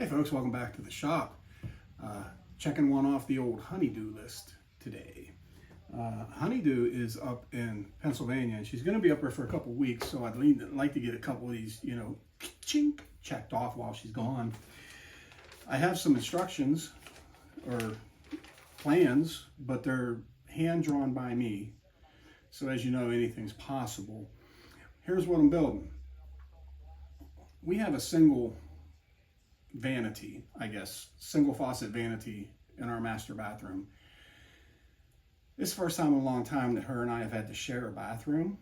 Hey folks, welcome back to the shop. Checking one off the old honeydew list today. Honeydew is up in Pennsylvania and she's going to be up there for a couple weeks, so I'd like to get a couple of these, chink, checked off while she's gone. I have some instructions or plans, but they're hand drawn by me. So as you know, anything's possible. Here's what I'm building. We have a single vanity, single faucet vanity in our master bathroom. This is the first time in a long time that her and I have had to share a bathroom,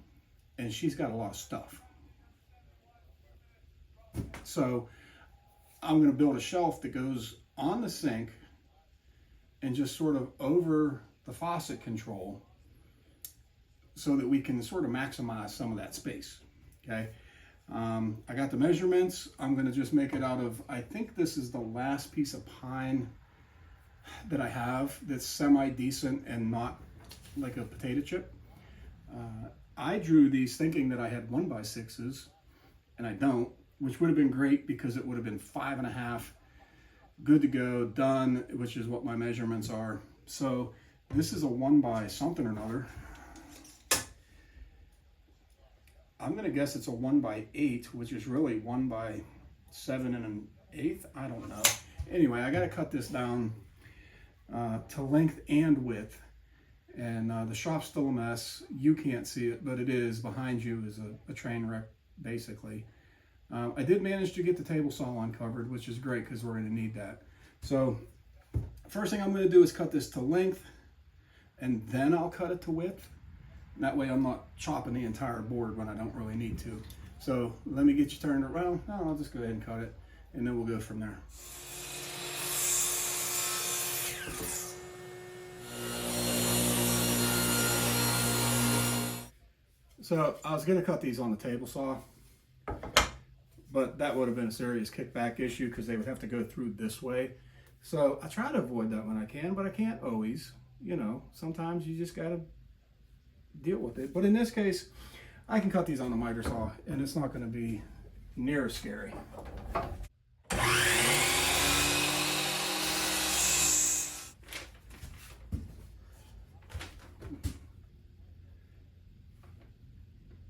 and she's got a lot of stuff. So I'm going to build a shelf that goes on the sink and just sort of over the faucet control so that we can sort of maximize some of that space. Okay. I got the measurements. I'm going to just make it out of, I think this is the last piece of pine that I have that's semi-decent and not like a potato chip. I drew these thinking that I had 1x6s, and I don't, which would have been great because it would have been 5.5, good to go, done, which is what my measurements are. So this is a 1 by something or another. I'm going to guess it's a 1 by 8, which is really 1 by 7 1/8. I don't know. Anyway, I got to cut this down to length and width. And the shop's still a mess. You can't see it, but it is. Behind you is a train wreck, basically. I did manage to get the table saw uncovered, which is great because we're going to need that. So first thing I'm going to do is cut this to length, and then I'll cut it to width. That way I'm not chopping the entire board when I don't really need to. So let me get you turned around. No, I'll just go ahead and cut it, and then we'll go from there. So I was going to cut these on the table saw, but that would have been a serious kickback issue because they would have to go through this way. So I try to avoid that when I can, but I can't always. Sometimes you just got to deal with it. But in this case, I can cut these on the miter saw, and it's not going to be near as scary.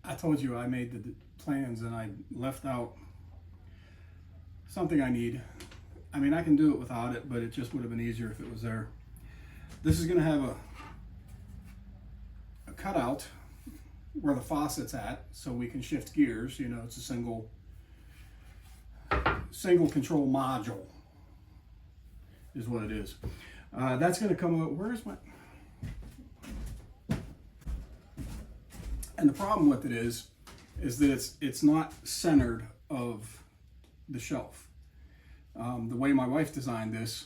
I told you I made the plans and I left out something I need. I mean, I can do it without it, but it just would have been easier if it was there. This is going to have a cutout where the faucet's at, so we can shift gears. It's a single control module is what it is. That's going to come out. Where's my... And the problem with it is that it's not centered of the shelf. The way my wife designed this,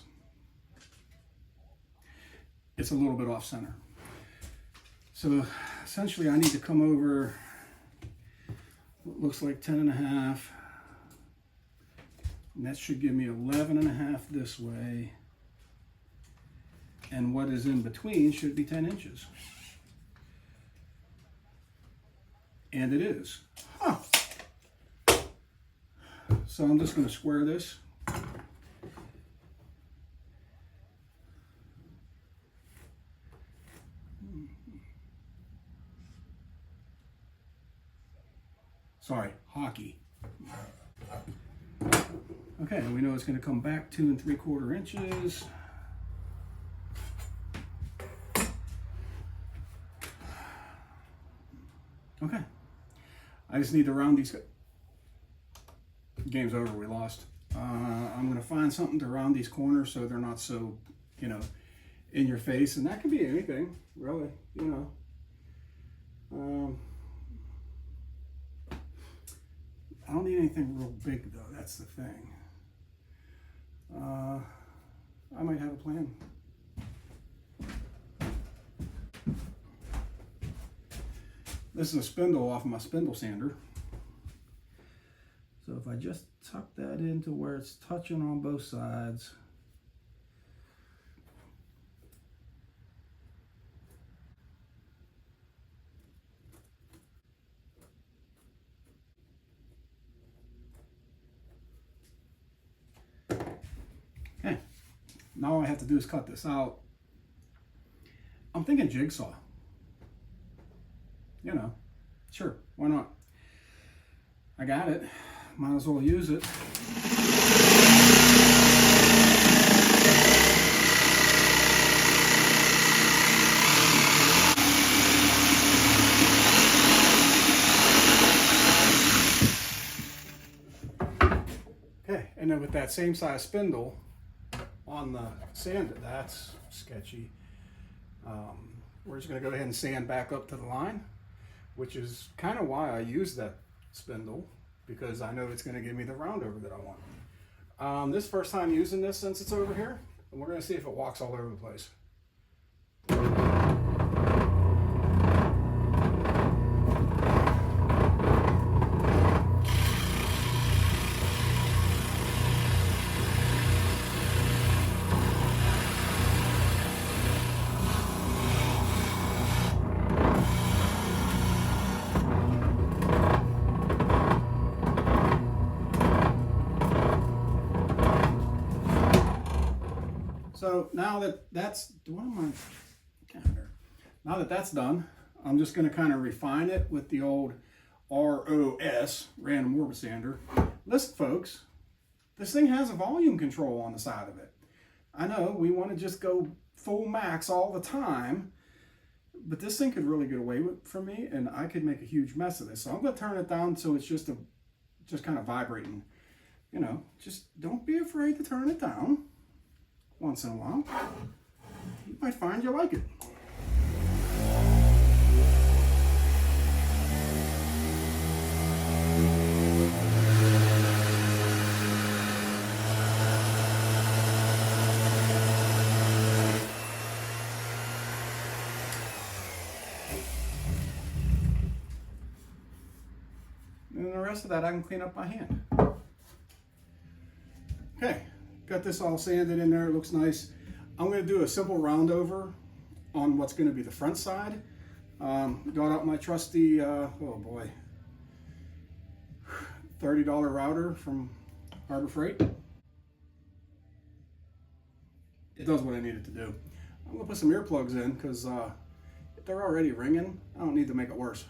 it's a little bit off center. So essentially I need to come over what looks like 10.5, and that should give me 11.5 this way, and what is in between should be 10 inches. And it is. Huh. So I'm just going to square this. Sorry, hockey. Okay, and we know it's going to come back 2 3/4 inches. Okay. I just need to round these. Game's over, we lost. I'm going to find something to round these corners so they're not so, in your face. And that could be anything, really, I don't need anything real big, though. That's the thing. I might have a plan. This is a spindle off of my spindle sander. So if I just tuck that into where it's touching on both sides, Now all I have to do is cut this out. I'm thinking jigsaw. You know, sure, why not? I got it. Might as well use it. Okay, and then with that same size spindle on the sander, that's sketchy. We're just going to go ahead and sand back up to the line, which is kind of why I use that spindle, because I know it's going to give me the roundover that I want. This is the first time using this since it's over here, and we're going to see if it walks all over the place. So now that that's, now that that's done, I'm just going to kind of refine it with the old ROS, random orbit sander. Listen, folks, this thing has a volume control on the side of it. I know we want to just go full max all the time, but this thing could really get away with from me, and I could make a huge mess of this. So I'm going to turn it down so it's just kind of vibrating. You know, just don't be afraid to turn it down once in a while. You might find you like it. And the rest of that I can clean up by hand. Okay, got this all sanded in there, it looks nice. I'm going to do a simple round over on what's going to be the front side. Got out my trusty, oh boy, $30 router from Harbor Freight. It does what I need it to do. I'm going to put some earplugs in because if they're already ringing, I don't need to make it worse.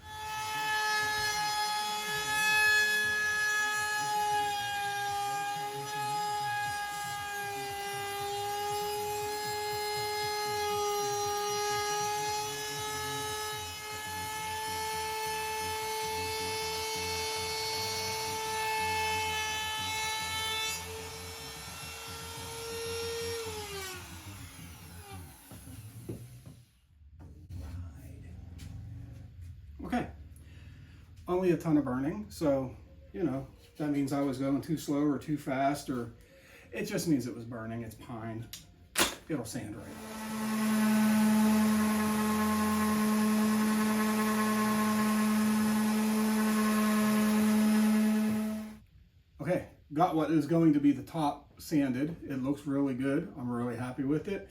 Okay, only a ton of burning, so, you know, that means I was going too slow or too fast, or it just means it was burning. It's pine. It'll sand right. Okay, got what is going to be the top sanded. It looks really good. I'm really happy with it.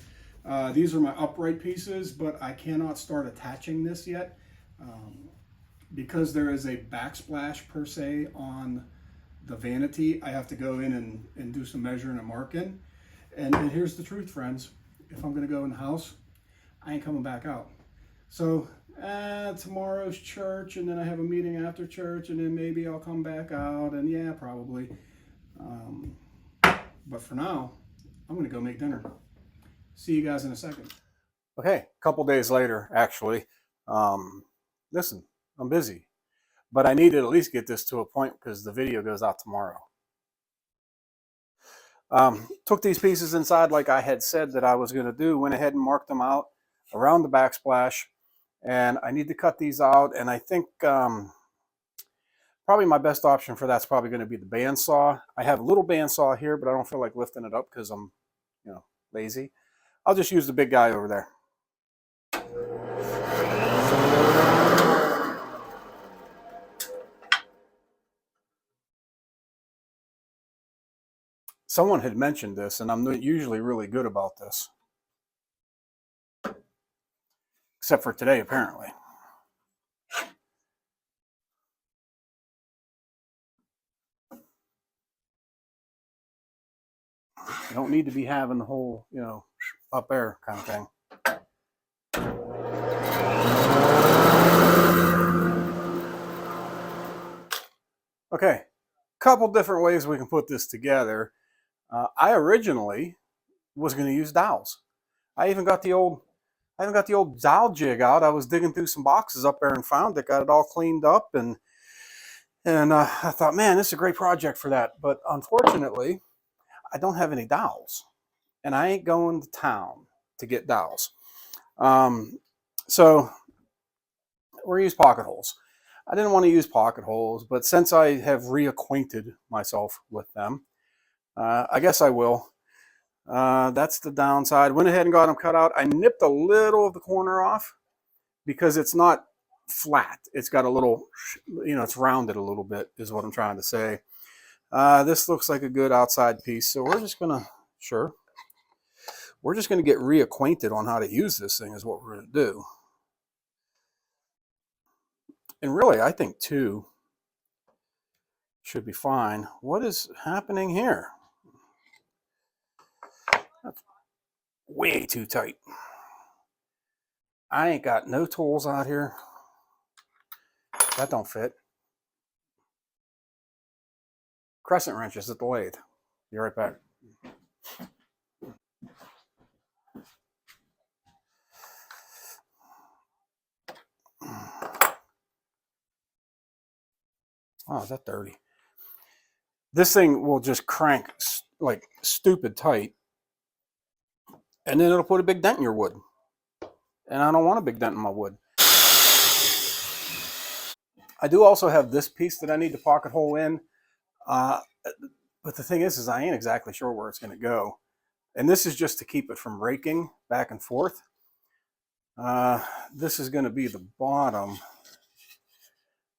These are my upright pieces, but I cannot start attaching this yet. Because there is a backsplash per se on the Vanity, I have to go in and do some measuring and marking. And here's the truth, friends. If I'm going to go in the house, I ain't coming back out. So tomorrow's church, and then I have a meeting after church, and then maybe I'll come back out, and yeah, probably. But for now, I'm going to go make dinner. See you guys in a second. Okay, a couple days later, actually. Listen, I'm busy, but I need to at least get this to a point because the video goes out tomorrow. Took these pieces inside like I had said that I was going to do, went ahead and marked them out around the backsplash, and I need to cut these out, and I think probably my best option for that's probably going to be the bandsaw. I have a little bandsaw here, but I don't feel like lifting it up because I'm, you know, lazy. I'll just use the big guy over there. Someone had mentioned this, and I'm usually really good about this. Except for today, apparently. You don't need to be having the whole, you know, up air kind of thing. Okay, couple different ways we can put this together. I originally was going to use dowels. I even got the old dowel jig out. I was digging through some boxes up there and found it, got it all cleaned up, and I thought, man, this is a great project for that. But unfortunately, I don't have any dowels, and I ain't going to town to get dowels. So we're use pocket holes. I didn't want to use pocket holes, but since I have reacquainted myself with them, I guess I will. That's the downside. Went ahead and got them cut out. I nipped a little of the corner off because it's not flat. It's got a little, you know, it's rounded a little bit is what I'm trying to say. This looks like a good outside piece. So we're just going to, we're just going to get reacquainted on how to use this thing is what we're going to do. And really, I think 2 should be fine. What is happening here? That's way too tight. I ain't got no tools out here. That don't fit. Crescent wrenches at the lathe. Be right back. Oh, is that dirty? This thing will just crank like stupid tight, and then it'll put a big dent in your wood. And I don't want a big dent in my wood. I do also have this piece that I need to pocket hole in. But the thing is I ain't exactly sure where it's going to go. And this is just to keep it from raking back and forth. This is going to be the bottom.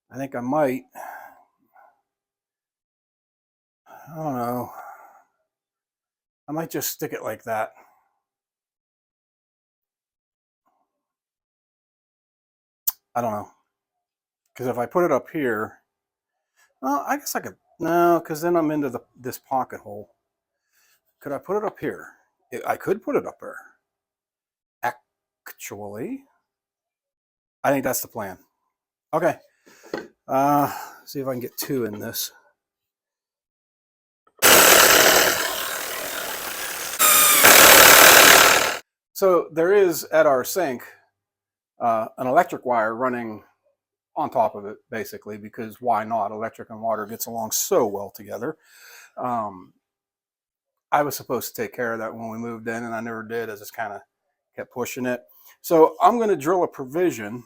I think I might, I don't know, I might just stick it like that. I don't know. Because if I put it up here, well, I guess I could, no, because then I'm into this pocket hole. Could I put it up here? I could put it up there. Actually, I think that's the plan. Okay. See if I can get 2 in this. So there is at our sink an electric wire running on top of it, basically, because why not? Electric and water gets along so well together. I was supposed to take care of that when we moved in, and I never did. I just kind of kept pushing it. So I'm going to drill a provision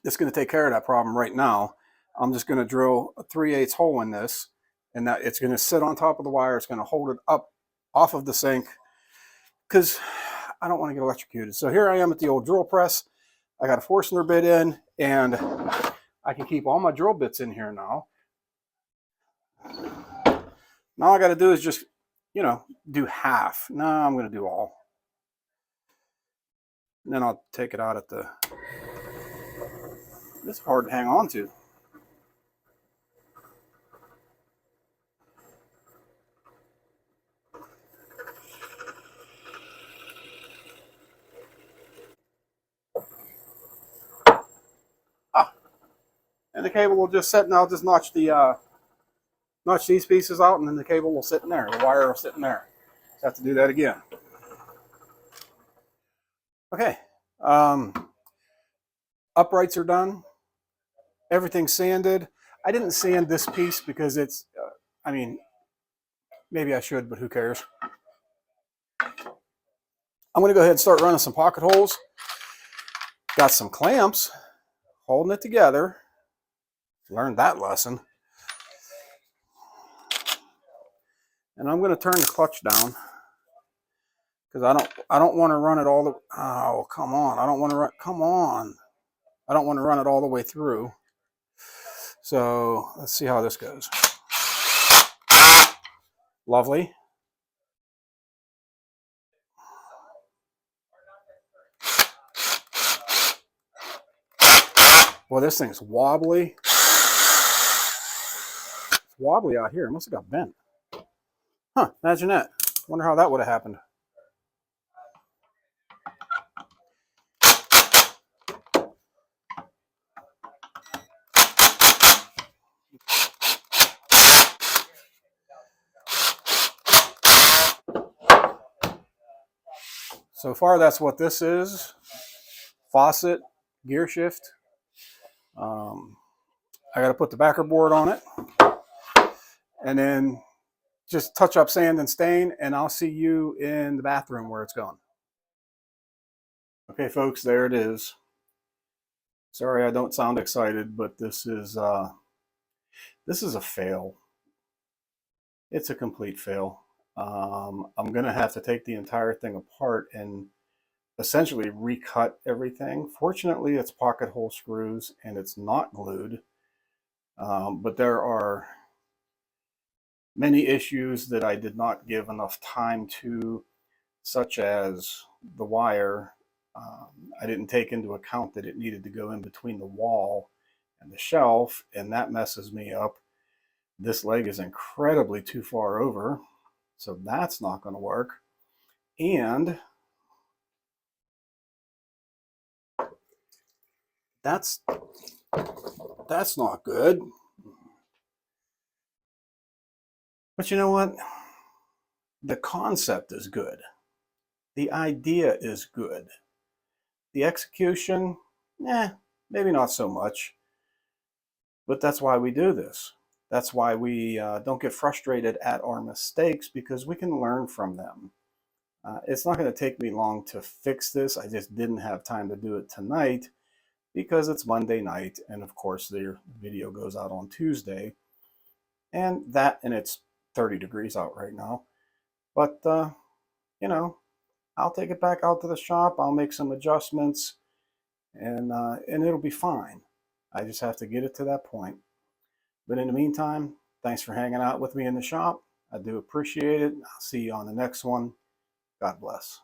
that's going to take care of that problem right now. I'm just going to drill a 3/8 hole in this, and that it's going to sit on top of the wire. It's going to hold it up off of the sink because I don't want to get electrocuted. So here I am at the old drill press. I got a Forstner bit in, and I can keep all my drill bits in here now. Now all I got to do is just, you know, do half. No, I'm going to do all. And then I'll take it out at the... This is hard to hang on to. And the cable will just sit, and I'll just notch these pieces out, and then the cable will sit in there. The wire will sit in there. So I have to do that again. Okay. Uprights are done. Everything's sanded. I didn't sand this piece because it's, I mean, maybe I should, but who cares? I'm going to go ahead and start running some pocket holes. Got some clamps holding it together. Learned that lesson. And I'm going to turn the clutch down because I don't want to run it all the, oh, come on. I don't want to run, come on. I don't want to run it all the way through. So let's see how this goes. Lovely. Boy, this thing's wobbly. It's wobbly out here. It must have got bent. Huh, imagine that. Wonder how that would have happened. So far, that's what this is. Faucet, gear shift. I got to put the backer board on it. And then just touch up sand and stain, and I'll see you in the bathroom where it's going. Okay, folks, there it is. Sorry I don't sound excited, but this is a fail. It's a complete fail. I'm going to have to take the entire thing apart and essentially recut everything. Fortunately, it's pocket hole screws and it's not glued, but there are many issues that I did not give enough time to, such as the wire. I didn't take into account that it needed to go in between the wall and the shelf, and that messes me up. This leg is incredibly too far over, so that's not going to work. And that's not good. But you know what? The concept is good. The idea is good. The execution, maybe not so much. But that's why we do this. That's why we don't get frustrated at our mistakes, because we can learn from them. It's not going to take me long to fix this. I just didn't have time to do it tonight because it's Monday night, and of course the video goes out on Tuesday, and it's 30 degrees out right now. But you know, I'll take it back out to the shop. I'll make some adjustments, and it'll be fine. I just have to get it to that point. But in the meantime, thanks for hanging out with me in the shop. I do appreciate it. I'll see you on the next one. God bless.